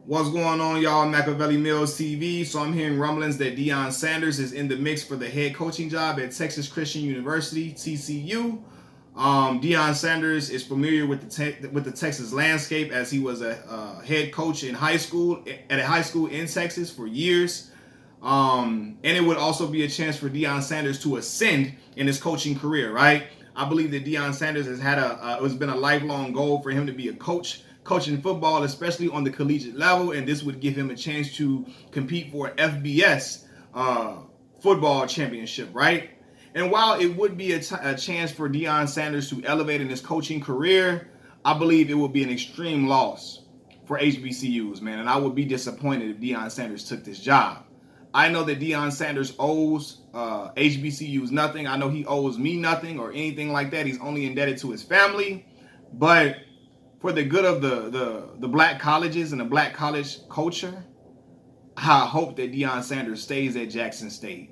What's going on, y'all? Machiavelli Mills TV. So I'm hearing rumblings that Deion Sanders is in the mix for the head coaching job at Texas Christian University, TCU. Deion Sanders is familiar with the Texas landscape as he was a head coach in high school at a high school in Texas for years. And it would also be a chance for Deion Sanders to ascend in his coaching career, right? I believe that Deion Sanders has had it's been a lifelong goal for him to be a coach, coaching football, especially on the collegiate level, and this would give him a chance to compete for an FBS football championship, right? And while it would be a chance for Deion Sanders to elevate in his coaching career, I believe it would be an extreme loss for HBCUs, man, and I would be disappointed if Deion Sanders took this job. I know that Deion Sanders owes HBCUs nothing. I know he owes me nothing or anything like that. He's only indebted to his family. But for the good of the black colleges and the black college culture, I hope that Deion Sanders stays at Jackson State.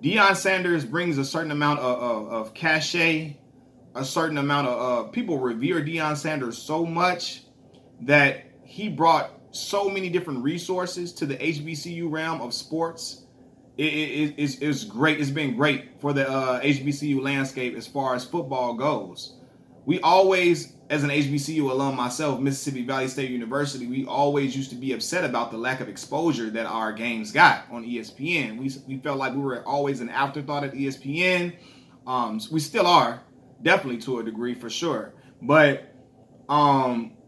Deion Sanders brings a certain amount of cachet, a certain amount of people revere Deion Sanders so much that he brought so many different resources to the HBCU realm of sports. It's great. It's been great for the HBCU landscape as far as football goes. We always, as an HBCU alum myself, Mississippi Valley State University, we always used to be upset about the lack of exposure that our games got on ESPN. We felt like we were always an afterthought at ESPN. We still are, definitely to a degree for sure. But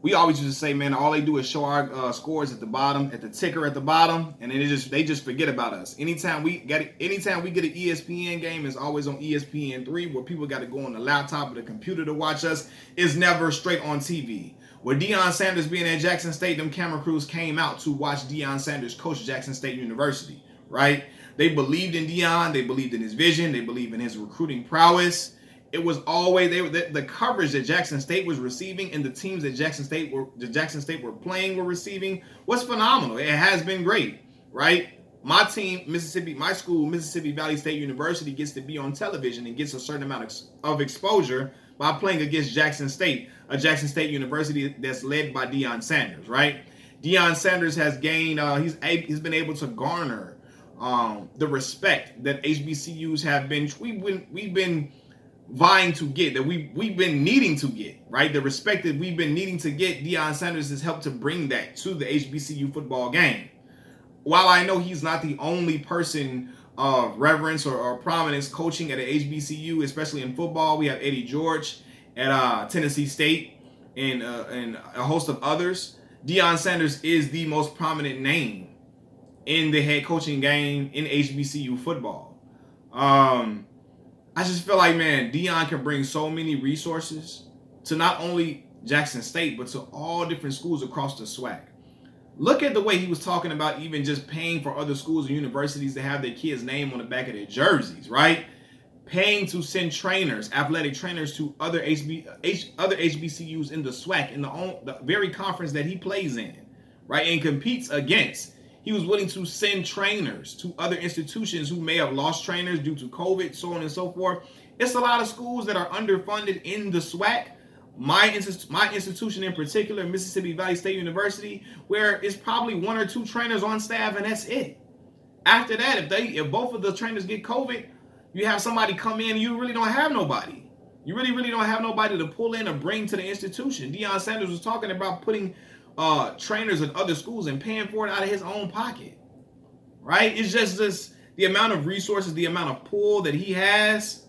we always used to say, man, all they do is show our scores at the bottom, at the ticker at the bottom, and then they just forget about us. Anytime we get an ESPN game, it's always on ESPN3, where people got to go on the laptop or the computer to watch us. It's never straight on TV. With Deion Sanders being at Jackson State, them camera crews came out to watch Deion Sanders coach Jackson State University, right? They believed in Deion, they believed in his vision, they believed in his recruiting prowess. It was always the coverage that Jackson State was receiving and the teams that Jackson State were playing were receiving was phenomenal. It has been great, right? My team, my school, Mississippi Valley State University, gets to be on television and gets a certain amount of exposure by playing against Jackson State, a Jackson State University that's led by Deion Sanders, right? Deion Sanders has gained, he's been able to garner the respect that HBCUs have been. We've been vying to get, that we've been needing to get, right? The respect that we've been needing to get, Deion Sanders has helped to bring that to the HBCU football game. While I know he's not the only person of reverence or prominence coaching at an HBCU, especially in football, we have Eddie George at Tennessee State and a host of others. Deion Sanders is the most prominent name in the head coaching game in HBCU football. I just feel like, man, Deion can bring so many resources to not only Jackson State, but to all different schools across the SWAC. Look at the way he was talking about even just paying for other schools and universities to have their kids' name on the back of their jerseys, right? Paying to send trainers, athletic trainers, to other HBCUs in the SWAC, in the very conference that he plays in, right, and competes against. He was willing to send trainers to other institutions who may have lost trainers due to COVID, so on and so forth. It's a lot of schools that are underfunded in the SWAC. My institution in particular, Mississippi Valley State University, where it's probably one or two trainers on staff, and that's it. After that, if both of the trainers get COVID, you have somebody come in, and you really don't have nobody. You really don't have nobody to pull in or bring to the institution. Deion Sanders was talking about putting trainers at other schools and paying for it out of his own pocket, right? It's just this, the amount of resources, the amount of pull that he has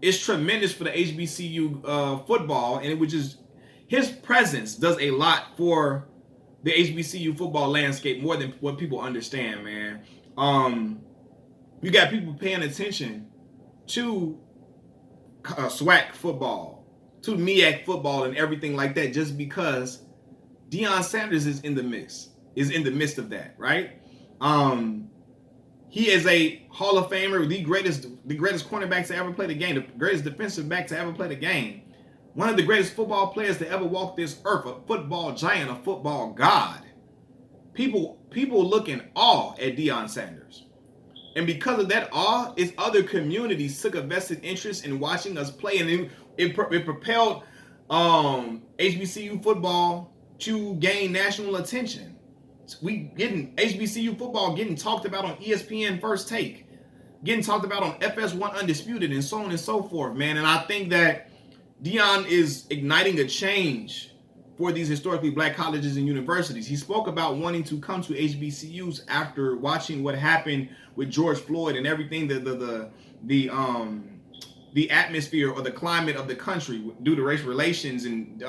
is tremendous for the HBCU football, and it would just, his presence does a lot for the HBCU football landscape more than what people understand, man. You got people paying attention to SWAC football, to MEAC football, and everything like that, just because Deion Sanders is in the midst of that, right? He is a Hall of Famer, the greatest cornerback to ever play the game, the greatest defensive back to ever play the game, one of the greatest football players to ever walk this earth, a football giant, a football god. People look in awe at Deion Sanders. And because of that awe, its other communities took a vested interest in watching us play, and it propelled HBCU football to gain national attention. We getting HBCU football getting talked about on ESPN First Take, getting talked about on FS1 Undisputed, and so on and so forth, man. And I think that Deion is igniting a change for these historically black colleges and universities. He spoke about wanting to come to HBCUs after watching what happened with George Floyd and everything, the atmosphere or the climate of the country due to racial relations and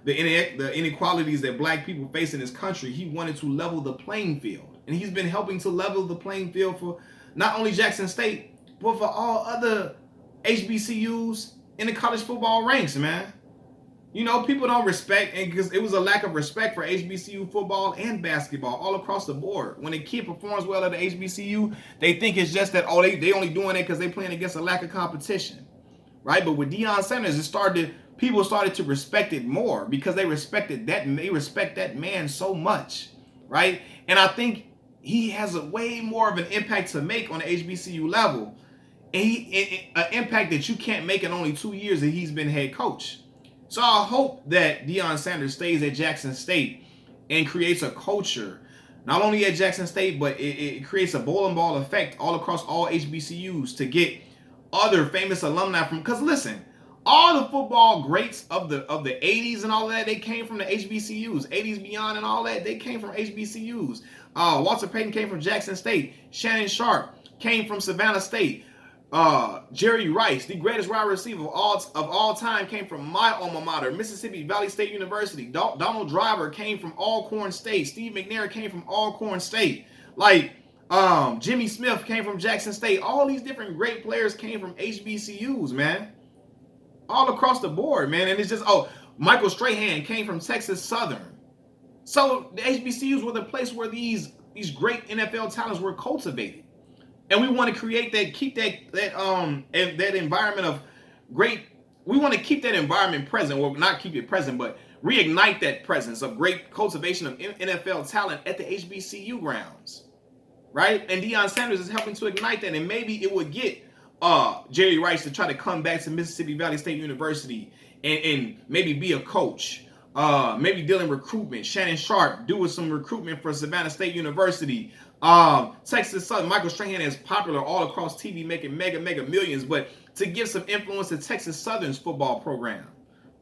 the inequalities that black people face in this country. He wanted to level the playing field, and he's been helping to level the playing field for not only Jackson State, but for all other HBCUs in the college football ranks, man. You know, people don't respect, and because it was a lack of respect for HBCU football and basketball all across the board. When a kid performs well at the HBCU, they think it's just that, oh, they only doing it because they playing against a lack of competition, right? But with Deion Sanders, people started to respect it more because they respect that man so much, right? And I think he has a way more of an impact to make on the HBCU level, and an impact that you can't make in only 2 years that he's been head coach. So I hope that Deion Sanders stays at Jackson State and creates a culture, not only at Jackson State, but it creates a bowling ball effect all across all HBCUs to get other famous alumni from. Because listen, all the football greats of the 80s and all that, they came from the HBCUs. 80s beyond and all that, they came from HBCUs. Walter Payton came from Jackson State. Shannon Sharp came from Savannah State. Jerry Rice, the greatest wide receiver of all time, came from my alma mater, Mississippi Valley State University. Donald Driver came from Alcorn State. Steve McNair came from Alcorn State. Jimmy Smith came from Jackson State. All these different great players came from HBCUs, man. All across the board, man. And it's just, Michael Strahan came from Texas Southern. So the HBCUs were the place where these great NFL talents were cultivated. And we want to create that, keep that environment of great. We want to keep that environment present, or not keep it present, but reignite that presence of great cultivation of NFL talent at the HBCU grounds, right? And Deion Sanders is helping to ignite that, and maybe it would get Jerry Rice to try to come back to Mississippi Valley State University and maybe be a coach. Maybe dealing recruitment. Shannon Sharp doing some recruitment for Savannah State University. Texas Southern, Michael Strahan is popular all across TV, making mega millions, but to give some influence to Texas Southern's football program,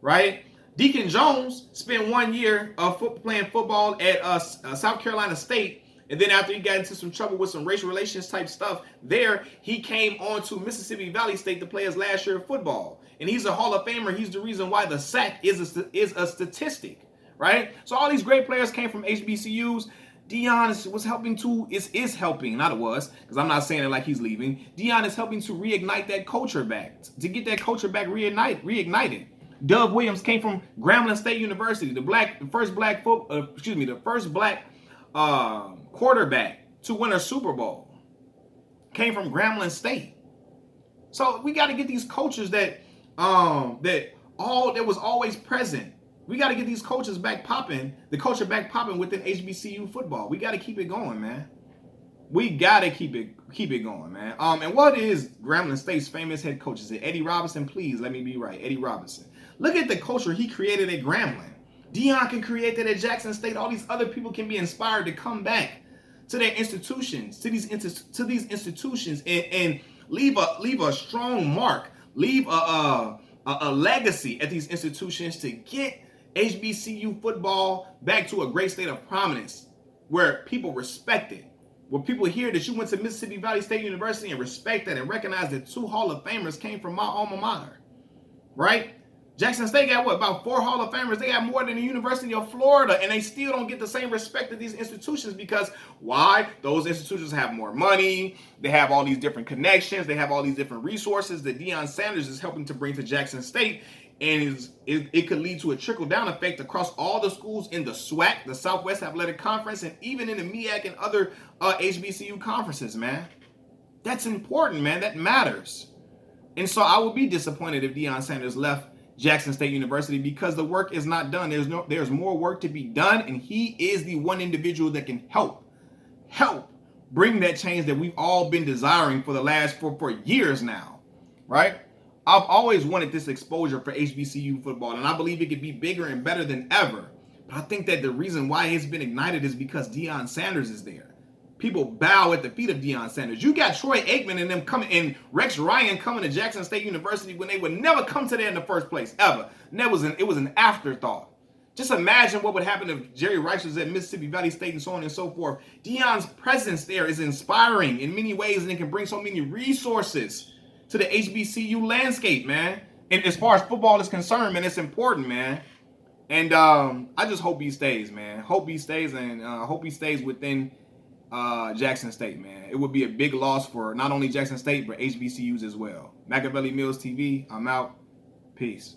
right? Deacon Jones spent 1 year playing football at South Carolina State, and then after he got into some trouble with some racial relations type stuff there, he came on to Mississippi Valley State to play his last year of football. And he's a Hall of Famer. He's the reason why the sack is a statistic, right? So all these great players came from HBCUs. Deion was helping to, is helping, not it was, because I'm not saying it like he's leaving. Deion is helping to reignite that culture back, to get that culture back reignited. Doug Williams came from Grambling State University, the first black quarterback to win a Super Bowl. Came from Grambling State. So we got to get these cultures that was always present. We got to get these coaches back popping, the culture back popping within HBCU football. We got to keep it going, man. We got to keep it going, man. And what is Grambling State's famous head coach? Is it Eddie Robinson? Please let me be right. Eddie Robinson. Look at the culture he created at Grambling. Deion can create that at Jackson State. All these other people can be inspired to come back to their institutions, to these institutions, and leave a strong mark, leave a legacy at these institutions to get HBCU football back to a great state of prominence where people respect it, where people hear that you went to Mississippi Valley State University and respect that and recognize that 2 Hall of Famers came from my alma mater, right? Jackson State got about 4 Hall of Famers. They got more than the University of Florida, and they still don't get the same respect of these institutions because why? Those institutions have more money. They have all these different connections. They have all these different resources that Deion Sanders is helping to bring to Jackson State, and it could lead to a trickle-down effect across all the schools in the SWAC, the Southwest Athletic Conference, and even in the MEAC and other HBCU conferences, man. That's important, man. That matters. And so I would be disappointed if Deion Sanders left Jackson State University because the work is not done. There's more work to be done, and he is the one individual that can help bring that change that we've all been desiring for the last for years now, right? I've always wanted this exposure for HBCU football, and I believe it could be bigger and better than ever But I think that the reason why it's been ignited is because Deion Sanders is there. People bow at the feet of Deion Sanders. You got Troy Aikman and them coming, and Rex Ryan coming to Jackson State University when they would never come to there in the first place, ever. And it was an afterthought. Just imagine what would happen if Jerry Rice was at Mississippi Valley State and so on and so forth. Deion's presence there is inspiring in many ways, and it can bring so many resources to the HBCU landscape, man. And as far as football is concerned, man, it's important, man. And I just hope he stays, man. Hope he stays, and hope he stays within Jackson State, man. It would be a big loss for not only Jackson State, but HBCUs as well. Machiavelli Mills TV, I'm out. Peace.